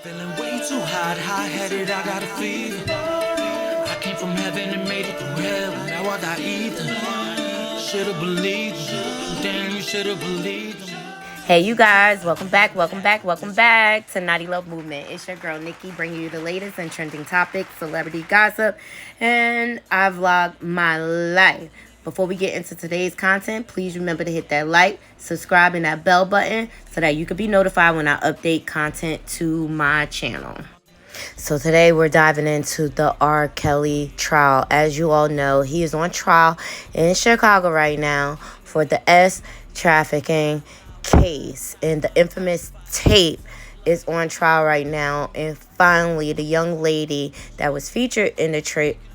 Feeling way too hot, high-headed, I got a fever. I came from heaven and made it through hell, now I got either. Should've believed them. Damn, you should've believed them. Hey you guys, welcome back to Naughty Love Movement. It's your girl Nikki bringing you the latest and trending topics, celebrity gossip, and I vlog my life. Before we get into today's content, please remember to hit that like, subscribe, and that bell button so that you can be notified when I update content to my channel. So today we're diving into the R. Kelly trial. As you all know, he is on trial in Chicago right now for the S trafficking case, and the infamous tape is on trial right now. And finally, the young lady that was featured in the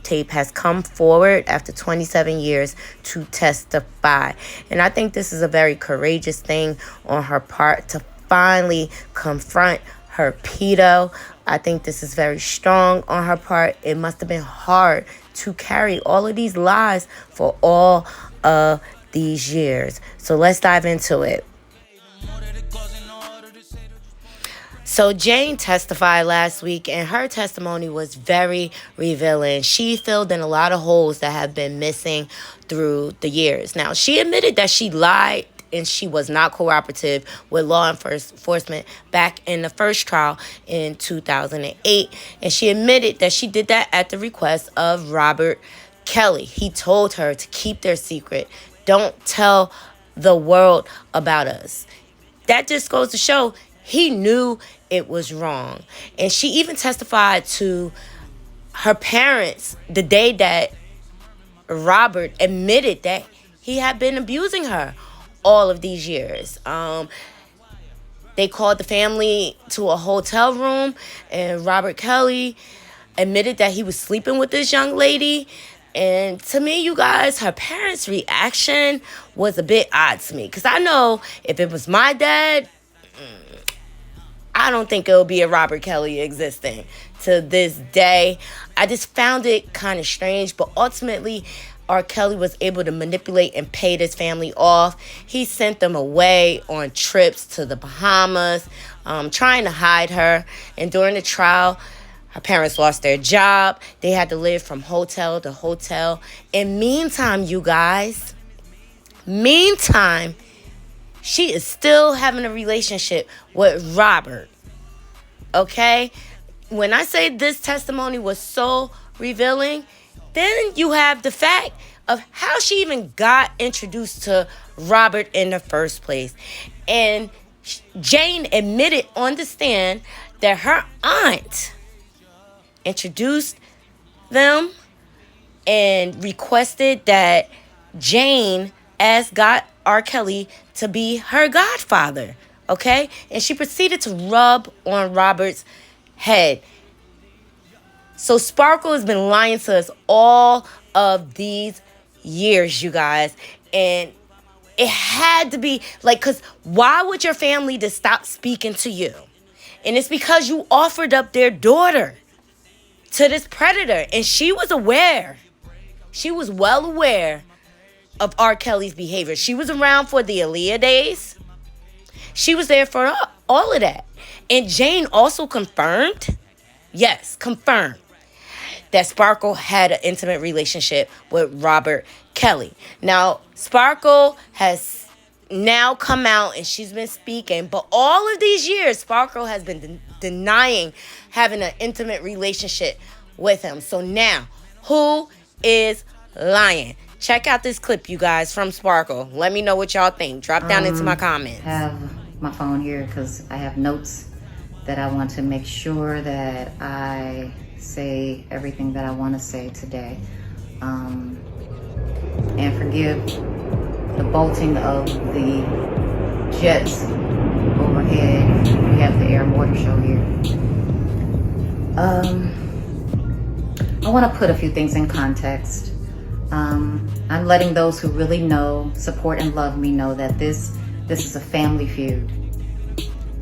tape has come forward after 27 years to testify. And I think this is a very courageous thing on her part to finally confront her pedo. I think this is very strong on her part. It must have been hard to carry all of these lies for all of these years. So let's dive into it. So Jane testified last week, and her testimony was very revealing. She filled in a lot of holes that have been missing through the years. Now, she admitted that she lied and she was not cooperative with law enforcement back in the first trial in 2008. And she admitted that she did that at the request of Robert Kelly. He told her to keep their secret. Don't tell the world about us. That just goes to show he knew it was wrong. And she even testified to her parents the day that Robert admitted that he had been abusing her all of these years. They called the family to a hotel room, and Robert Kelly admitted that he was sleeping with this young lady. And to me, you guys, her parents' reaction was a bit odd to me. Because I know if it was my dad, I don't think it'll be a Robert Kelly existing to this day. I just found it kind of strange, but ultimately, R. Kelly was able to manipulate and pay this family off. He sent them away on trips to the Bahamas, trying to hide her. And during the trial, her parents lost their job. They had to live from hotel to hotel. And meantime, you guys, she is still having a relationship with Robert. Okay? When I say this testimony was so revealing, then you have the fact of how she even got introduced to Robert in the first place. And Jane admitted on the stand that her aunt introduced them and requested that Jane ask R. Kelly to be her godfather, okay? And she proceeded to rub on Robert's head. So Sparkle has been lying to us all of these years, you guys. And it had to be, like, because why would your family just stop speaking to you? And it's because you offered up their daughter to this predator. And she was aware. She was well aware of R. Kelly's behavior. She was around for the Aaliyah days. She was there for all of that. And Jane also confirmed that Sparkle had an intimate relationship with Robert Kelly. Now, Sparkle has now come out and she's been speaking, but all of these years, Sparkle has been denying having an intimate relationship with him. So now, who is lying? Check out this clip, you guys, from Sparkle. Let me know what y'all think. Drop down into my comments. I have my phone here because I have notes that I want to make sure that I say everything that I want to say today. And forgive the bolting of the jets overhead. We have the air mortar show here. I want to put a few things in context. I'm letting those who really know, support, and love me know that this is a family feud.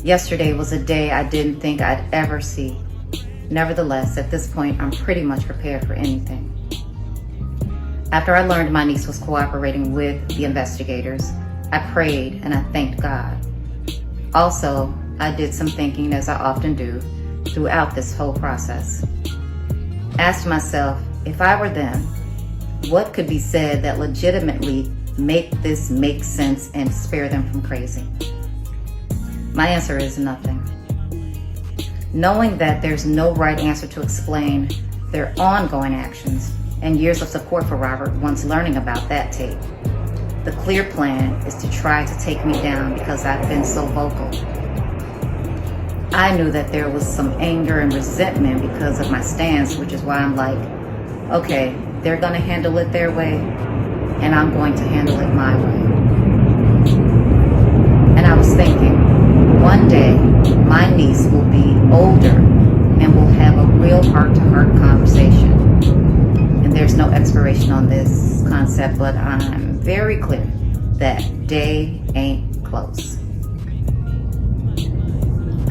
Yesterday was a day I didn't think I'd ever see. Nevertheless, at this point, I'm pretty much prepared for anything. After I learned my niece was cooperating with the investigators, I prayed and I thanked God. Also, I did some thinking, as I often do, throughout this whole process. Asked myself, if I were them, what could be said that legitimately make this make sense and spare them from crazy? My answer is nothing. Knowing that there's no right answer to explain their ongoing actions and years of support for Robert once learning about that tape, the clear plan is to try to take me down because I've been so vocal. I knew that there was some anger and resentment because of my stance, which is why I'm like, okay, they're going to handle it their way, and I'm going to handle it my way. And I was thinking, one day, my niece will be older and will have a real heart-to-heart conversation. And there's no expiration on this concept, but I'm very clear that day ain't close.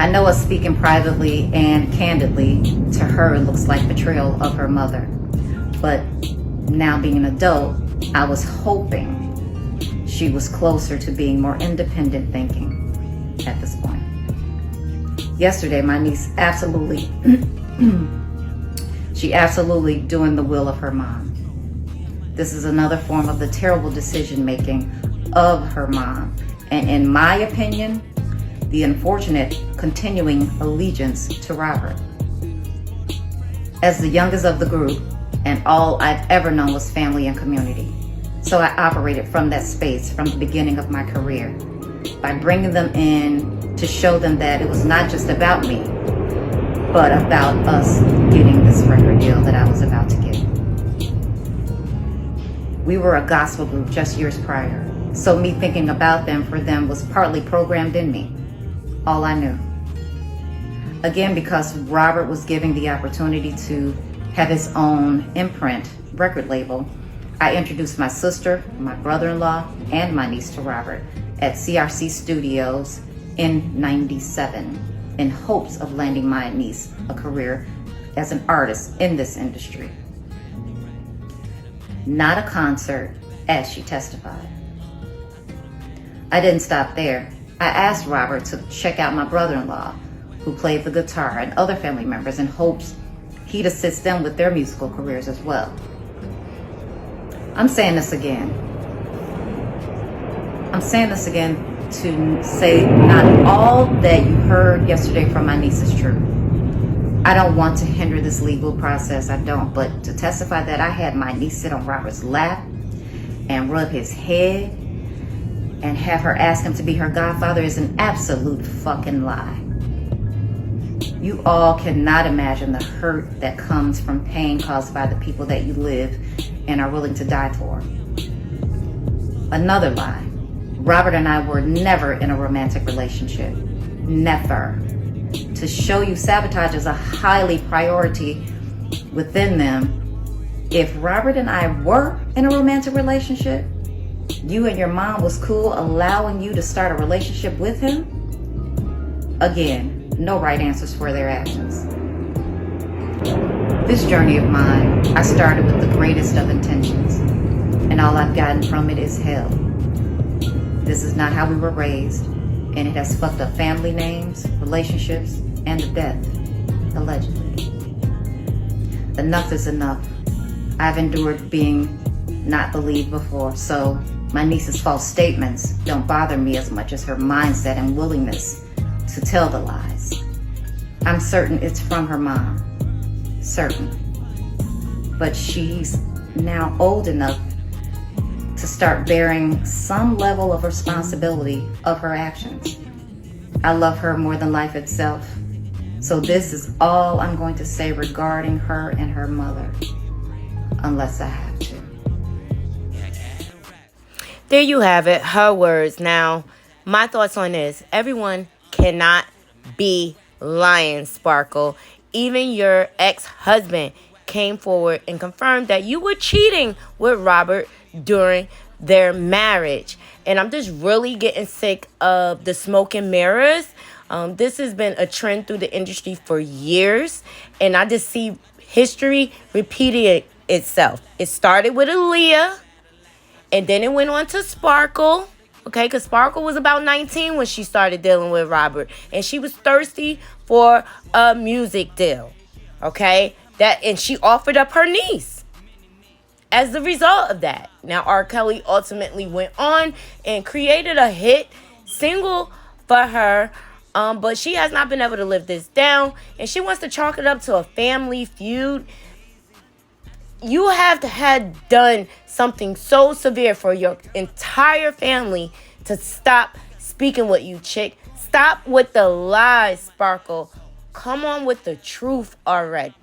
I know us speaking privately and candidly to her looks like betrayal of her mother. But now being an adult, I was hoping she was closer to being more independent thinking at this point. Yesterday, my niece absolutely doing the will of her mom. This is another form of the terrible decision making of her mom. And in my opinion, the unfortunate continuing allegiance to Robert. As the youngest of the group, and all I've ever known was family and community. So I operated from that space from the beginning of my career by bringing them in to show them that it was not just about me, but about us getting this record deal that I was about to get. We were a gospel group just years prior, so me thinking about them for them was partly programmed in me. All I knew. Again, because Robert was giving the opportunity to have his own imprint record label, I introduced my sister, my brother-in-law, and my niece to Robert at CRC Studios in '97 in hopes of landing my niece a career as an artist in this industry. Not a concert, as she testified. I didn't stop there. I asked Robert to check out my brother-in-law, who played the guitar, and other family members in hopes he'd assist them with their musical careers as well. I'm saying this again to say not all that you heard yesterday from my niece is true. I don't want to hinder this legal process, I don't, but to testify that I had my niece sit on Robert's lap and rub his head and have her ask him to be her godfather is an absolute fucking lie. You all cannot imagine the hurt that comes from pain caused by the people that you live and are willing to die for. Another lie. Robert and I were never in a romantic relationship. Never. To show you sabotage is a highly priority within them. If Robert and I were in a romantic relationship, you and your mom was cool allowing you to start a relationship with him? Again, no right answers for their actions. This journey of mine, I started with the greatest of intentions, and all I've gotten from it is hell. This is not how we were raised, and it has fucked up family names, relationships, and the death, allegedly. Enough is enough. I've endured being not believed before, so my niece's false statements don't bother me as much as her mindset and willingness to tell the lies. I'm certain it's from her mom. Certain. But she's now old enough to start bearing some level of responsibility of her actions. I love her more than life itself. So this is all I'm going to say regarding her and her mother, unless I have to. There you have it, her words. Now, my thoughts on this. Everyone cannot be lying, Sparkle. Even your ex-husband came forward and confirmed that you were cheating with Robert during their marriage. And I'm just really getting sick of the smoke and mirrors. This has been a trend through the industry for years. And I just see history repeating itself. It started with Aaliyah. And then it went on to Sparkle, Okay, because Sparkle was about 19 when she started dealing with Robert, and she was thirsty for a music deal. Okay, and she offered up her niece as the result of that. Now, R. Kelly ultimately went on and created a hit single for her, but she has not been able to live this down, and she wants to chalk it up to a family feud. You have to have done something so severe for your entire family to stop speaking with you, chick. Stop with the lies, Sparkle. Come on with the truth already.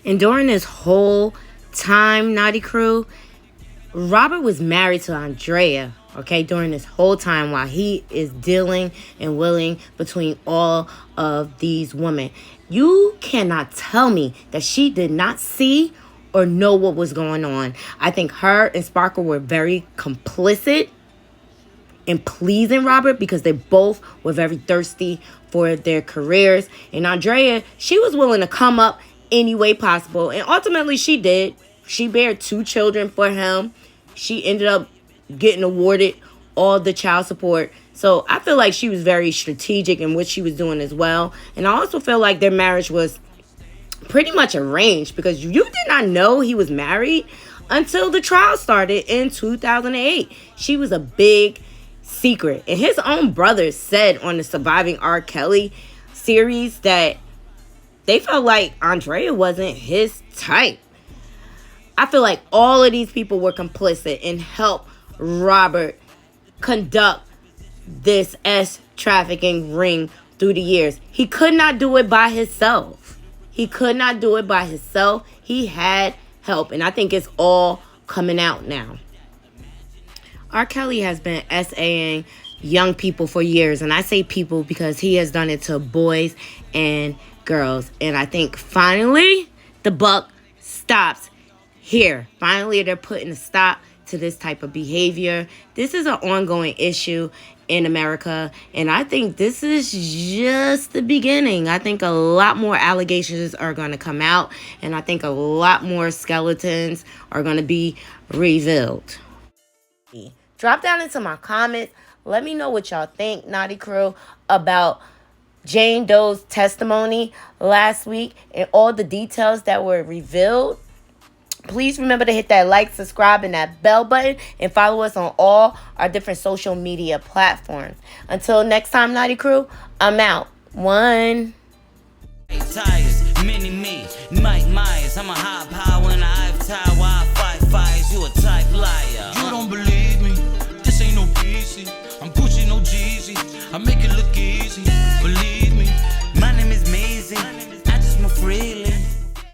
And during this whole time, Naughty Crew, Robert was married to Andrea, okay, during this whole time while he is dealing and willing between all of these women. You cannot tell me that she did not see or know what was going on. I think her and Sparkle were very complicit in pleasing Robert because they both were very thirsty for their careers. And Andrea, she was willing to come up any way possible. And ultimately she did. She bared 2 children for him. She ended up getting awarded all the child support. So I feel like she was very strategic in what she was doing as well. And I also feel like their marriage was pretty much arranged because you did not know he was married until the trial started in 2008. She was a big secret. And his own brothers said on the Surviving R. Kelly series that they felt like Andrea wasn't his type. I feel like all of these people were complicit and helped Robert conduct this trafficking ring through the years. He could not do it by himself. He could not do it by himself. He had help. And I think it's all coming out now. R. Kelly has been SAing young people for years. And I say people because he has done it to boys and girls. And I think finally the buck stops here. Finally, they're putting a stop to this type of behavior. This is an ongoing issue in America, and I think this is just the beginning. I think a lot more allegations are going to come out, and I think a lot more skeletons are going to be revealed. Drop down into my comments. Let me know what y'all think, Naughty Crew, about Jane Doe's testimony last week and all the details that were revealed. Please remember to hit that like, subscribe, and that bell button, and follow us on all our different social media platforms. Until next time, Naughty Crew, I'm out. One. Tires, mini me, Mike Myers. I'm a high power and I've tied while I fight fires. You a type liar. You don't believe me, this ain't no PC. I'm Gucci, no Jeezy, I make it look easy, believe me. My name is Maisie.